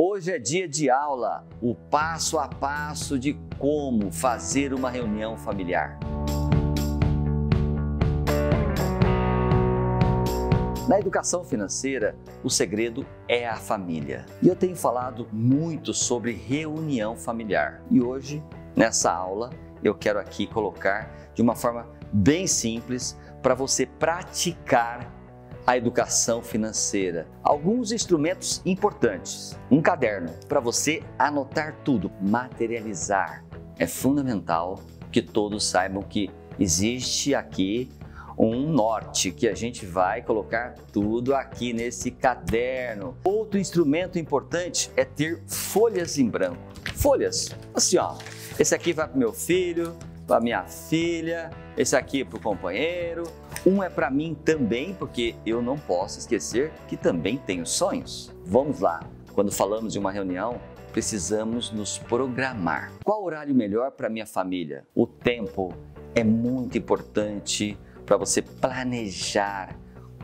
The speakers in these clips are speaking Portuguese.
Hoje é dia de aula, o passo a passo de como fazer uma reunião familiar. Na educação financeira, o segredo é a família. E eu tenho falado muito sobre reunião familiar. E hoje, nessa aula, eu quero aqui colocar de uma forma bem simples para você praticar a educação financeira. Alguns instrumentos importantes. Um caderno para você anotar tudo, materializar. É fundamental que todos saibam que existe aqui um norte, que a gente vai colocar tudo aqui nesse caderno. Outro instrumento importante é ter folhas em branco. Folhas, assim ó, esse aqui vai para o meu filho, para minha filha, esse aqui para o companheiro. Um é para mim também, porque eu não posso esquecer que também tenho sonhos. Vamos lá, quando falamos de uma reunião, precisamos nos programar. Qual horário melhor para minha família? O tempo é muito importante para você planejar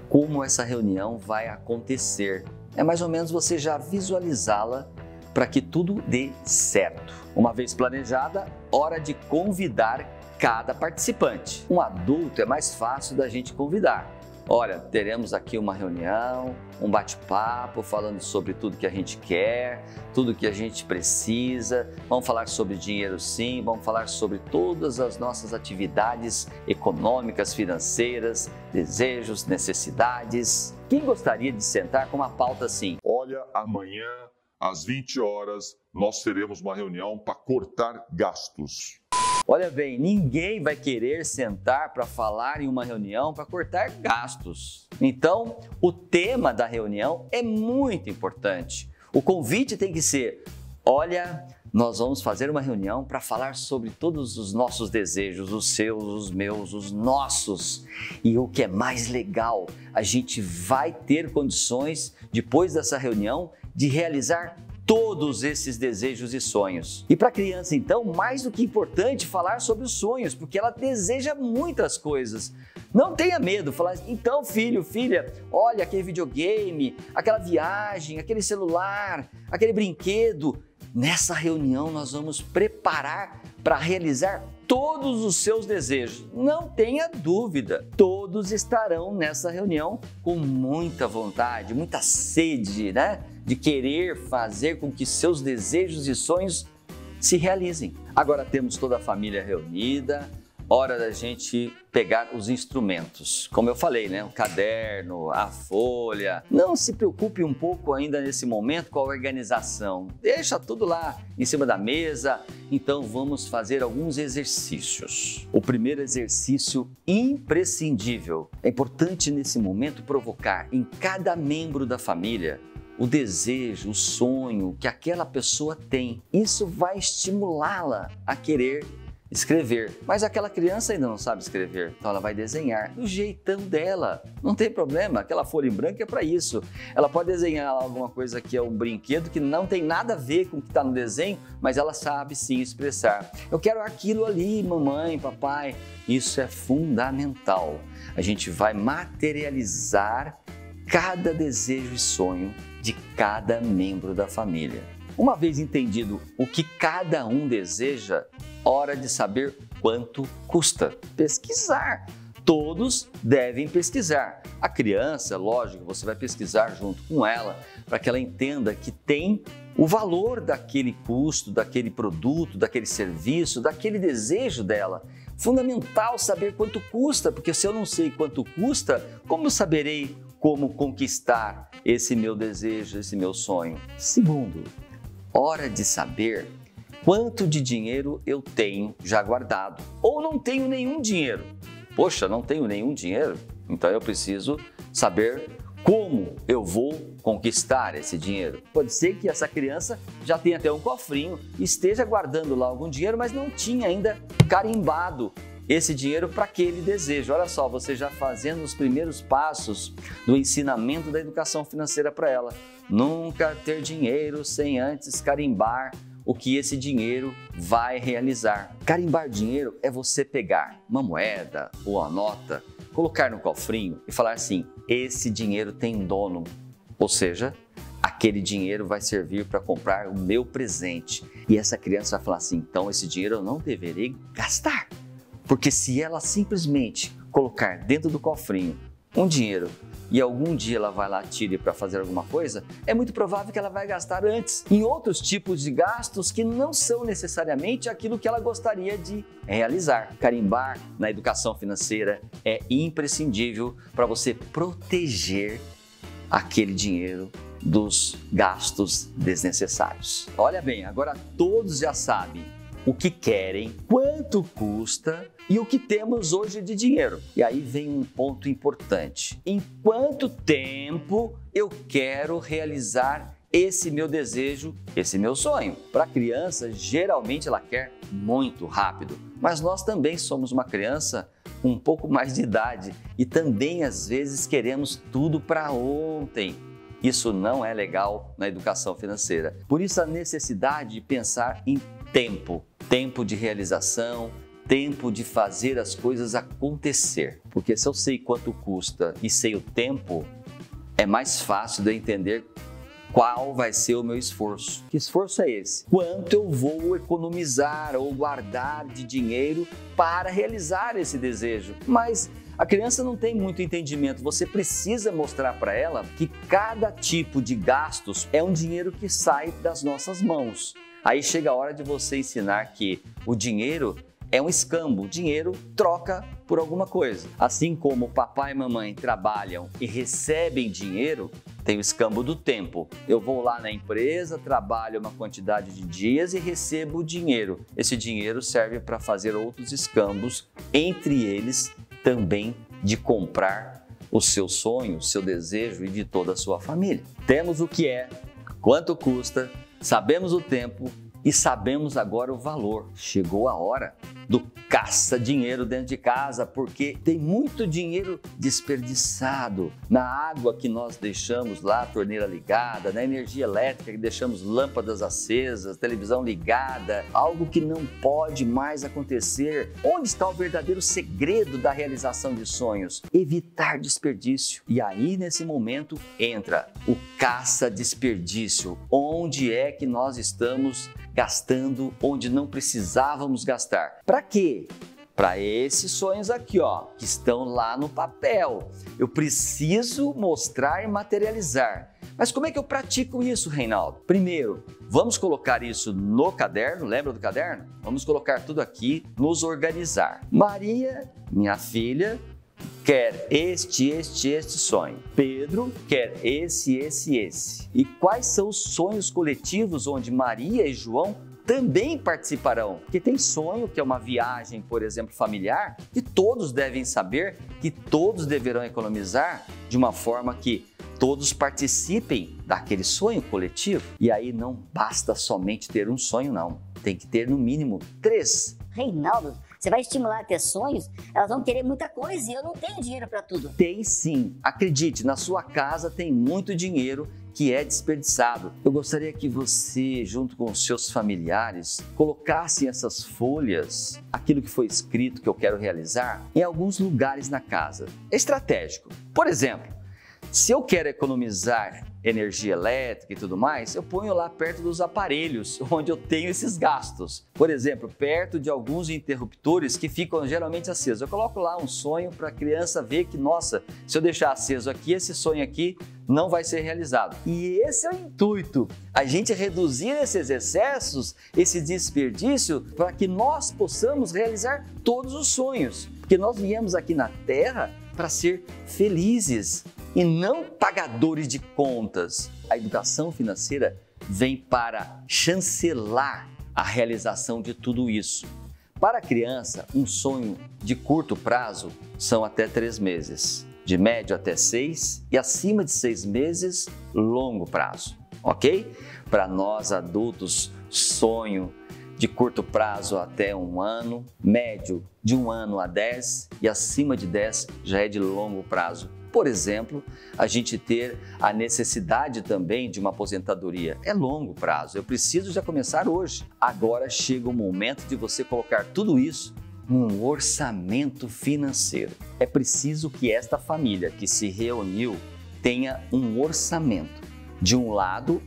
como essa reunião vai acontecer. É mais ou menos você já visualizá-la para que tudo dê certo. Uma vez planejada, hora de convidar cada participante. Um adulto é mais fácil da gente convidar. Olha, teremos aqui uma reunião, um bate-papo falando sobre tudo que a gente quer, tudo que a gente precisa. Vamos falar sobre dinheiro sim, vamos falar sobre todas as nossas atividades econômicas, financeiras, desejos, necessidades. Quem gostaria de sentar com uma pauta assim? Olha, amanhã às 20 horas nós teremos uma reunião para cortar gastos. Olha bem, ninguém vai querer sentar para falar em uma reunião para cortar gastos. Então, o tema da reunião é muito importante. O convite tem que ser: olha, nós vamos fazer uma reunião para falar sobre todos os nossos desejos, os seus, os meus, os nossos. E o que é mais legal, a gente vai ter condições, depois dessa reunião, de realizar todos esses desejos e sonhos. E para a criança, então, mais do que importante falar sobre os sonhos, porque ela deseja muitas coisas. Não tenha medo, falar, então filho, filha, olha aquele videogame, aquela viagem, aquele celular, aquele brinquedo. Nessa reunião nós vamos preparar para realizar todos os seus desejos. Não tenha dúvida, todos estarão nessa reunião com muita vontade, muita sede, né? De querer fazer com que seus desejos e sonhos se realizem. Agora temos toda a família reunida, hora da gente pegar os instrumentos. Como eu falei, né? O caderno, a folha. Não se preocupe um pouco ainda nesse momento com a organização. Deixa tudo lá em cima da mesa. Então vamos fazer alguns exercícios. O primeiro exercício imprescindível. É importante nesse momento provocar em cada membro da família o desejo, o sonho que aquela pessoa tem. Isso vai estimulá-la a querer escrever. Mas aquela criança ainda não sabe escrever, então ela vai desenhar do jeitão dela. Não tem problema, aquela folha em branco é para isso. Ela pode desenhar alguma coisa que é um brinquedo que não tem nada a ver com o que está no desenho, mas ela sabe sim expressar. Eu quero aquilo ali, mamãe, papai. Isso é fundamental. A gente vai materializar cada desejo e sonho de cada membro da família. Uma vez entendido o que cada um deseja, hora de saber quanto custa. Pesquisar. Todos devem pesquisar. A criança, lógico, você vai pesquisar junto com ela para que ela entenda que tem o valor daquele custo, daquele produto, daquele serviço, daquele desejo dela. Fundamental saber quanto custa, porque se eu não sei quanto custa, como eu saberei como conquistar esse meu desejo, esse meu sonho? Segundo, hora de saber quanto de dinheiro eu tenho já guardado ou não tenho nenhum dinheiro. Poxa, não tenho nenhum dinheiro? Então eu preciso saber como eu vou conquistar esse dinheiro. Pode ser que essa criança já tenha até um cofrinho, esteja guardando lá algum dinheiro, mas não tinha ainda carimbado esse dinheiro para aquele desejo. Olha só, você já fazendo os primeiros passos do ensinamento da educação financeira para ela. Nunca ter dinheiro sem antes carimbar o que esse dinheiro vai realizar. Carimbar dinheiro é você pegar uma moeda ou uma nota, colocar no cofrinho e falar assim: esse dinheiro tem dono. Ou seja, aquele dinheiro vai servir para comprar o meu presente. E essa criança vai falar assim, então esse dinheiro eu não deverei gastar. Porque se ela simplesmente colocar dentro do cofrinho um dinheiro e algum dia ela vai lá tirar para fazer alguma coisa, é muito provável que ela vai gastar antes em outros tipos de gastos que não são necessariamente aquilo que ela gostaria de realizar. Carimbar na educação financeira é imprescindível para você proteger aquele dinheiro dos gastos desnecessários. Olha bem, agora todos já sabem o que querem, quanto custa e o que temos hoje de dinheiro. E aí vem um ponto importante. Em quanto tempo eu quero realizar esse meu desejo, esse meu sonho? Para a criança, geralmente ela quer muito rápido, mas nós também somos uma criança com um pouco mais de idade e também às vezes queremos tudo para ontem. Isso não é legal na educação financeira. Por isso a necessidade de pensar em tempo de realização, tempo de fazer as coisas acontecer. Porque se eu sei quanto custa e sei o tempo, é mais fácil de eu entender qual vai ser o meu esforço. Que esforço é esse? Quanto eu vou economizar ou guardar de dinheiro para realizar esse desejo? Mas a criança não tem muito entendimento, você precisa mostrar para ela que cada tipo de gastos é um dinheiro que sai das nossas mãos. Aí chega a hora de você ensinar que o dinheiro é um escambo, o dinheiro troca por alguma coisa. Assim como papai e mamãe trabalham e recebem dinheiro, tem o escambo do tempo. Eu vou lá na empresa, trabalho uma quantidade de dias e recebo o dinheiro. Esse dinheiro serve para fazer outros escambos, entre eles também de comprar o seu sonho, o seu desejo e de toda a sua família. Temos o que é, quanto custa, sabemos o tempo e sabemos agora o valor. Chegou a hora do caça-dinheiro dentro de casa, porque tem muito dinheiro desperdiçado na água que nós deixamos lá, a torneira ligada, na energia elétrica que deixamos lâmpadas acesas, televisão ligada, algo que não pode mais acontecer. Onde está o verdadeiro segredo da realização de sonhos? Evitar desperdício. E aí, nesse momento, entra o caça-desperdício. Onde é que nós estamos gastando onde não precisávamos gastar? Para quê? Para esses sonhos aqui, ó, que estão lá no papel. Eu preciso mostrar e materializar. Mas como é que eu pratico isso, Reinaldo? Primeiro, vamos colocar isso no caderno, lembra do caderno? Vamos colocar tudo aqui, nos organizar. Maria, minha filha, quer este sonho. Pedro quer esse. E quais são os sonhos coletivos onde Maria e João também participarão? Porque tem sonho que é uma viagem, por exemplo, familiar, que todos devem saber, que todos deverão economizar de uma forma que todos participem daquele sonho coletivo. E aí não basta somente ter um sonho, não. Tem que ter no mínimo 3. Reinaldo, você vai estimular a ter sonhos, elas vão querer muita coisa e eu não tenho dinheiro para tudo. Tem sim. Acredite, na sua casa tem muito dinheiro que é desperdiçado. Eu gostaria que você, junto com os seus familiares, colocasse essas folhas, aquilo que foi escrito que eu quero realizar, em alguns lugares na casa. É estratégico. Por exemplo, se eu quero economizar energia elétrica e tudo mais, eu ponho lá perto dos aparelhos onde eu tenho esses gastos. Por exemplo, perto de alguns interruptores que ficam geralmente acesos. Eu coloco lá um sonho para a criança ver que, nossa, se eu deixar aceso aqui, esse sonho aqui não vai ser realizado. E esse é o intuito, a gente reduzir esses excessos, esse desperdício, para que nós possamos realizar todos os sonhos. Porque nós viemos aqui na Terra para ser felizes e não pagadores de contas. A educação financeira vem para chancelar a realização de tudo isso. Para a criança, um sonho de curto prazo são até 3 meses, de médio até 6 e acima de 6 meses, longo prazo, ok? Para nós adultos, sonho de curto prazo até 1 ano, médio de 1 ano a 10 e acima de 10 já é de longo prazo. Por exemplo, a gente ter a necessidade também de uma aposentadoria. É longo prazo, eu preciso já começar hoje. Agora chega o momento de você colocar tudo isso num orçamento financeiro. É preciso que esta família que se reuniu tenha um orçamento. De um lado,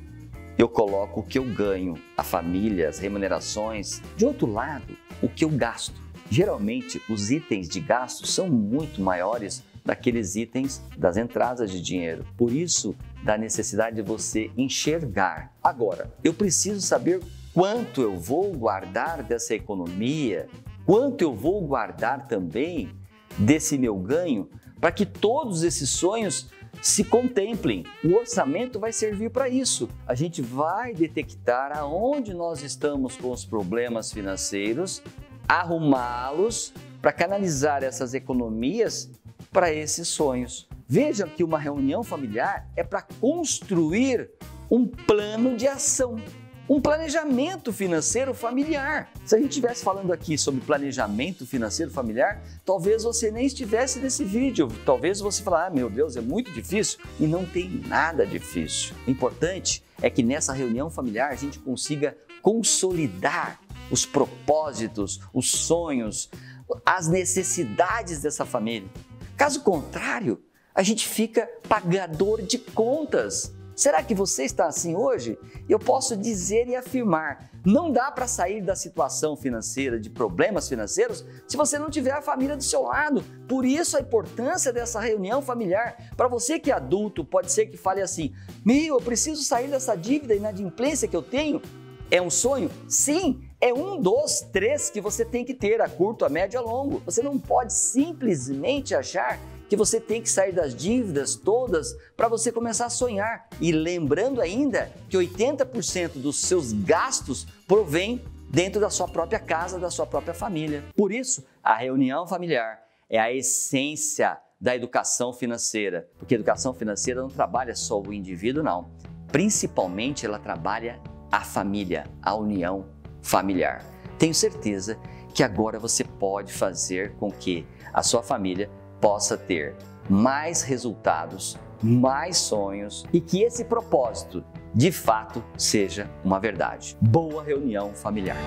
eu coloco o que eu ganho, a família, as remunerações. De outro lado, o que eu gasto. Geralmente, os itens de gasto são muito maiores daqueles itens das entradas de dinheiro. Por isso, da necessidade de você enxergar. Agora, eu preciso saber quanto eu vou guardar dessa economia, quanto eu vou guardar também desse meu ganho, para que todos esses sonhos se contemplem. O orçamento vai servir para isso. A gente vai detectar aonde nós estamos com os problemas financeiros, arrumá-los para canalizar essas economias para esses sonhos. Veja que uma reunião familiar é para construir um plano de ação, um planejamento financeiro familiar. Se a gente estivesse falando aqui sobre planejamento financeiro familiar, talvez você nem estivesse nesse vídeo. Talvez você falar, meu Deus, é muito difícil. E não tem nada difícil. O importante é que nessa reunião familiar a gente consiga consolidar os propósitos, os sonhos, as necessidades dessa família. Caso contrário, a gente fica pagador de contas. Será que você está assim hoje? Eu posso dizer e afirmar, não dá para sair da situação financeira, de problemas financeiros, se você não tiver a família do seu lado. Por isso a importância dessa reunião familiar. Para você que é adulto, pode ser que fale assim, eu preciso sair dessa dívida e inadimplência que eu tenho. É um sonho? Sim, é um dos 3 que você tem que ter a curto, a médio e a longo. Você não pode simplesmente achar que você tem que sair das dívidas todas para você começar a sonhar. E lembrando ainda que 80% dos seus gastos provém dentro da sua própria casa, da sua própria família. Por isso, a reunião familiar é a essência da educação financeira. Porque a educação financeira não trabalha só o indivíduo, não. Principalmente ela trabalha a família, a união familiar. Tenho certeza que agora você pode fazer com que a sua família possa ter mais resultados, mais sonhos e que esse propósito, de fato, seja uma verdade. Boa reunião familiar!